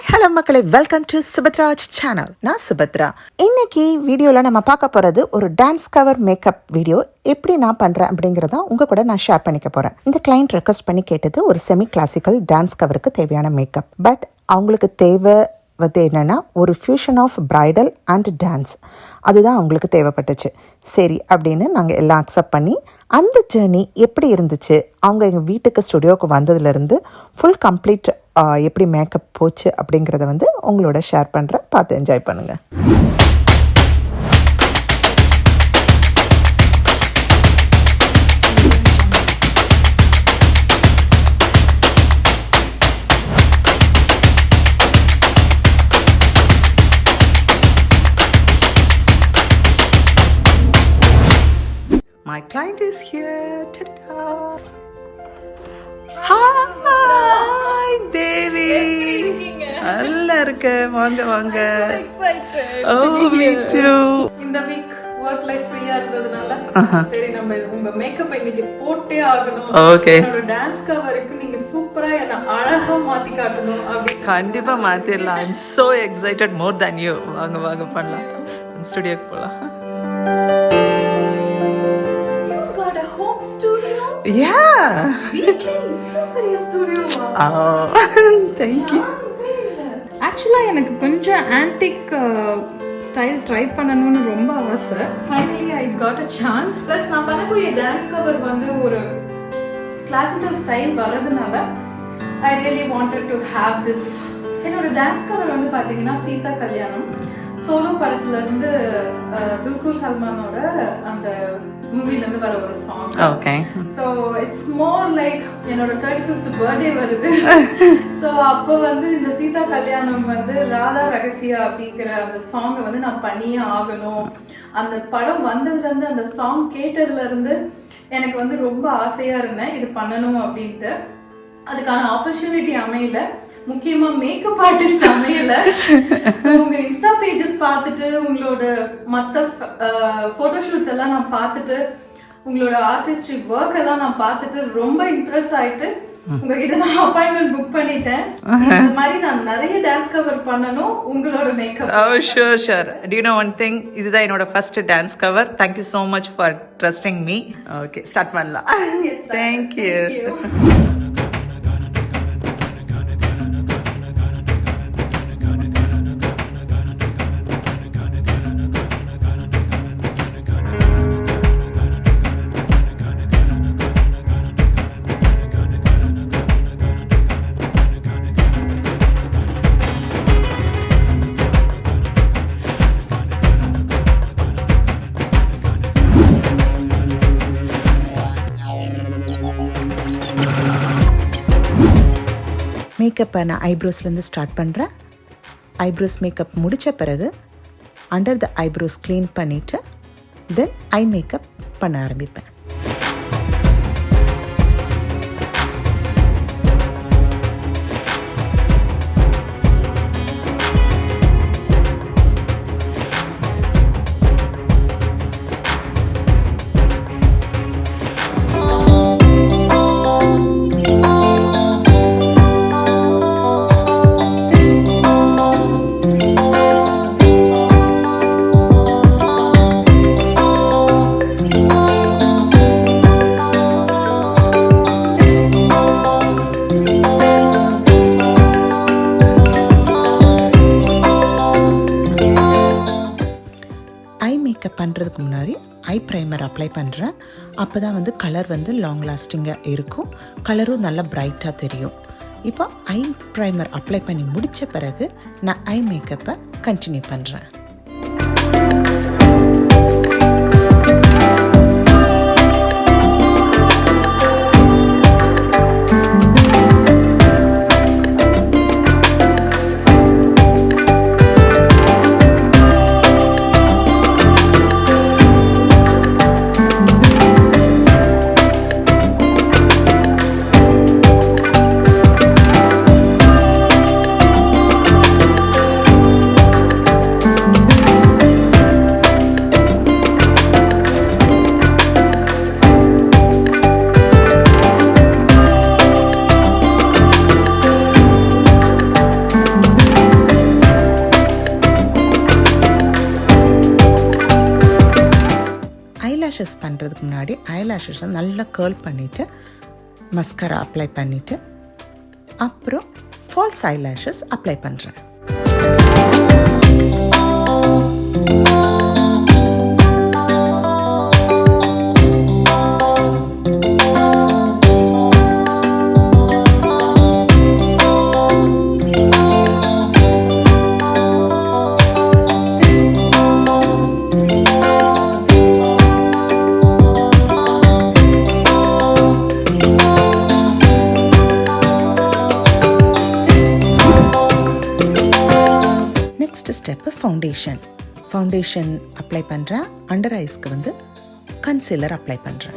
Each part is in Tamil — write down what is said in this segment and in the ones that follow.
ஹலோ மக்களே, வெல்கம் டு SubathRaj சேனல். நான் சுபத்ரா. இன்னைக்கு வீடியோவில் நம்ம பார்க்க போகிறது ஒரு டான்ஸ் கவர் மேக்கப் வீடியோ. எப்படி நான் பண்ணுறேன் அப்படிங்கிறத உங்கள் கூட நான் ஷேர் பண்ணிக்க போகிறேன். இந்த கிளைண்ட் ரெக்வஸ்ட் பண்ணி கேட்டது ஒரு செமி கிளாசிக்கல் டான்ஸ் கவருக்கு தேவையான மேக்கப். பட் அவங்களுக்கு தேவை என்னென்னா ஒரு fusion of bridal and dance. அதுதான் அவங்களுக்கு தேவைப்பட்டுச்சு. சரி அப்படின்னு நாங்கள் எல்லாம் அக்செப்ட் பண்ணி அந்த ஜேர்னி எப்படி இருந்துச்சு, அவங்க எங்கள் வீட்டுக்கு ஸ்டுடியோவுக்கு வந்ததுலேருந்து ஃபுல் கம்ப்ளீட் எப்படி மேக்கப் போச்சு அப்படிங்கிறத உங்களோட ஷேர் பண்ணுறேன். பார்த்து என்ஜாய் பண்ணுங்கள். My client is here. Ta-da! Hi, Devi. நல்லா இருக்க. வாங்க வாங்க. I'm so excited. Oh, me too. இந்த வீக் வொர்க் லைஃப் ஃப்ரீயா இருந்ததுனால சரி நம்ம உங்க மேக்கப் இன்னைக்கு போட்டே ஆகணும். Okay. என்னோட டான்ஸ் கவருக்கு நீங்க சூப்பரா என்ன அழகா மாத்தி காட்டணும் அப்படி. கண்டிப்பா மாத்திரலாம். I'm so excited more than you. வாங்க வாங்க பண்ணலாம். ஸ்டுடியோக்கு போலாம். Yeah. Oh, thank you. Actually எனக்கு கொஞ்சம் ஆன்டிக் ஸ்டைல் ட்ரை பண்ணணும்னு ரொம்ப ஆசை. Finally I got a chance. Plus நான் பண்ணக்கூடிய டான்ஸ் கவர் ஒரு கிளாசிக்கல் ஸ்டைல் வரதுனால I really wanted to have this. என்னோட டான்ஸ் கவர் பாத்தீங்கன்னா சீதா கல்யாணம் சோலோ படத்துல இருந்து துல்கர் சல்மானோட அந்த மூவில இருந்து வர ஒரு song. Okay. So it's more like என்னோட 35th பர்த்டே வருது. சோ அப்போ இந்த சீதா கல்யாணம் ராதா ரகசியா அப்படிங்கிற அந்த சாங் நான் பண்ணியே ஆகணும். அந்த படம் வந்ததுல இருந்து அந்த சாங் கேட்டதுல இருந்து எனக்கு ரொம்ப ஆசையா இருந்தேன் இது பண்ணணும் அப்படின்ட்டு. அதுக்கான ஆப்பர்ச்சுனிட்டி அமையல, முக்கியமா மேக்கப் ஆர்டிஸ்ட் அமையல. ஸோ உங்க இன்ஸ்டா பேஜஸ் பார்த்துட்டு உங்களோட மற்ற ஃபோட்டோஷூட்ஸ் எல்லாம் நான் பார்த்துட்டு உங்களோட ஆர்டிஸ்ட்ரி ஒர்க் எல்லாம் நான் பார்த்துட்டு ரொம்ப இம்ப்ரெஸ் ஆயிட்டு உங்ககிட்ட நான் அப்பாயின்மெண்ட் புக் பண்ணிட்டேன். இந்த மாதிரி நான் நிறைய டான்ஸ் கவர் பண்ணணும் உங்களோட makeup. Oh sure sure. Do you know one thing? இதுதான் என்னோட first dance cover. Thank you so much for trusting me. Okay, start பண்ணலாம். Thank you. மேக்கப்பை நான் ஐப்ரோஸ்லேருந்து ஸ்டார்ட் பண்ணுறேன். ஐப்ரோஸ் மேக்கப் முடித்த பிறகு அண்டர் த ஐப்ரோஸ் க்ளீன் பண்ணிவிட்டு தென் ஐ மேக்கப் பண்ண ஆரம்பிப்பேன். மேக்கப் பண்ணுறதுக்கு முன்னாடி ஐ ப்ரைமர் அப்ளை பண்ணுறேன். அப்போ தான் கலர் லாங் லாஸ்டிங்காக இருக்கும், கலரும் நல்லா பிரைட்டாக தெரியும். இப்போ ஐ ப்ரைமர் அப்ளை பண்ணி முடித்த பிறகு நான் ஐ மேக்கப்பை கண்டினியூ பண்ணுறேன். ஐலாஷஸ் பண்ணுறதுக்கு முன்னாடி ஐலாஷஸை நல்லா கேர்ள் பண்ணிவிட்டு மஸ்காரா அப்ளை பண்ணிவிட்டு அப்புறம் ஃபால்ஸ் ஐலாஷஸ் அப்ளை பண்ணுறேன். நெக்ஸ்ட் ஸ்டெப்பு ஃபவுண்டேஷன் அப்ளை பண்ணுறேன். அண்டர் ஐஸ்க்கு வந்து கன்சீலர் அப்ளை பண்ணுறேன்.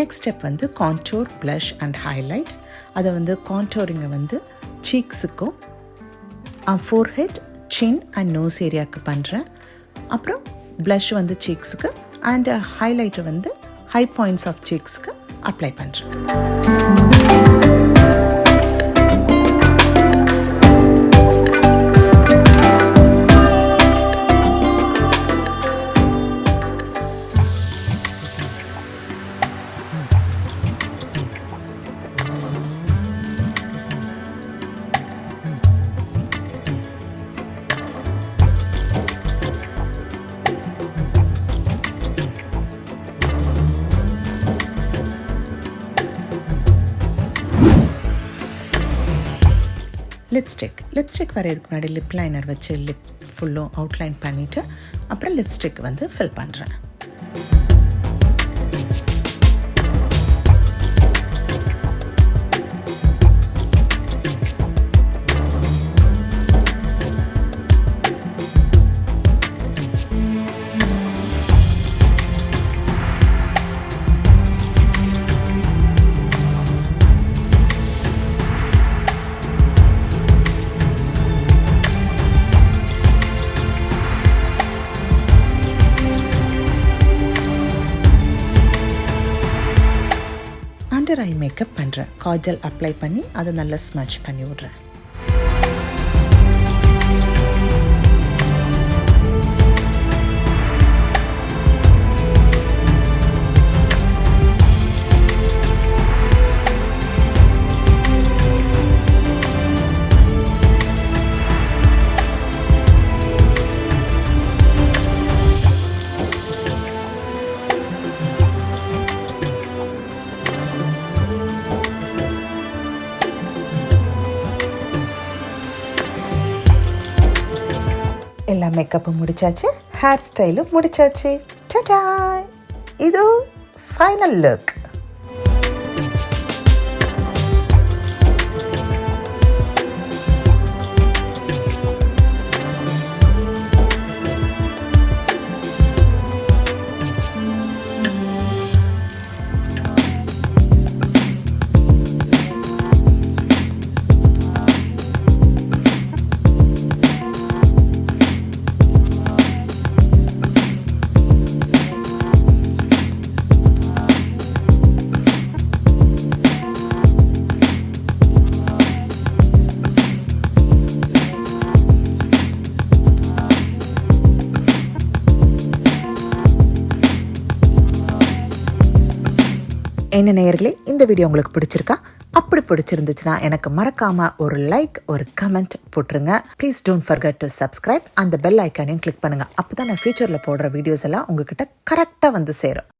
நெக்ஸ்ட் ஸ்டெப் வந்து கான்டோர், ப்ளஷ் அண்ட் ஹைலைட். அதை வந்து கான்டோரிங்கை வந்து சீக்ஸுக்கும் ஃபோர்ஹெட், சின் அண்ட் நோஸ் ஏரியாவுக்கு பண்ணுறேன். அப்புறம் ப்ளஷ் வந்து சீக்ஸுக்கு அண்ட் ஹைலைட்டர் வந்து ஹை பாயிண்ட்ஸ் ஆஃப் சீக்ஸுக்கு அப்ளை பண்ணுறேன். லிப்ஸ்டிக் வரையறதுக்கு முன்னாடி லிப் லைனர் வச்சு லிப் ஃபுல்லும் அவுட்லைன் பண்ணிவிட்டு அப்புறம் லிப்ஸ்டிக் வந்து ஃபில் பண்ணுறேன். அண்டர் ஐ மேக்கப் பண்ணுறேன். காஜல் அப்ளை பண்ணி அதை நல்லா ஸ்மட்ச் பண்ணி விட்றேன். எல்லா மேக்கப்பும் முடிச்சாச்சு, ஹேர் ஸ்டைலும் முடிச்சாச்சு. டாடா, இது ஃபைனல் லுக். என்ன நேயர்களே, இந்த வீடியோ உங்களுக்கு பிடிச்சிருக்கா? அப்படி பிடிச்சிருந்துச்சுன்னா எனக்கு மறக்காம ஒரு லைக், ஒரு கமெண்ட் போட்டுருங்க. Please don't forget to subscribe. அந்த பெல் ஐக்கானையும் கிளிக் பண்ணுங்க. அப்பதான் நான் ஃபியூச்சர்ல போடுற வீடியோஸ் எல்லாம் உங்ககிட்ட கரெக்டா வந்து சேரும்.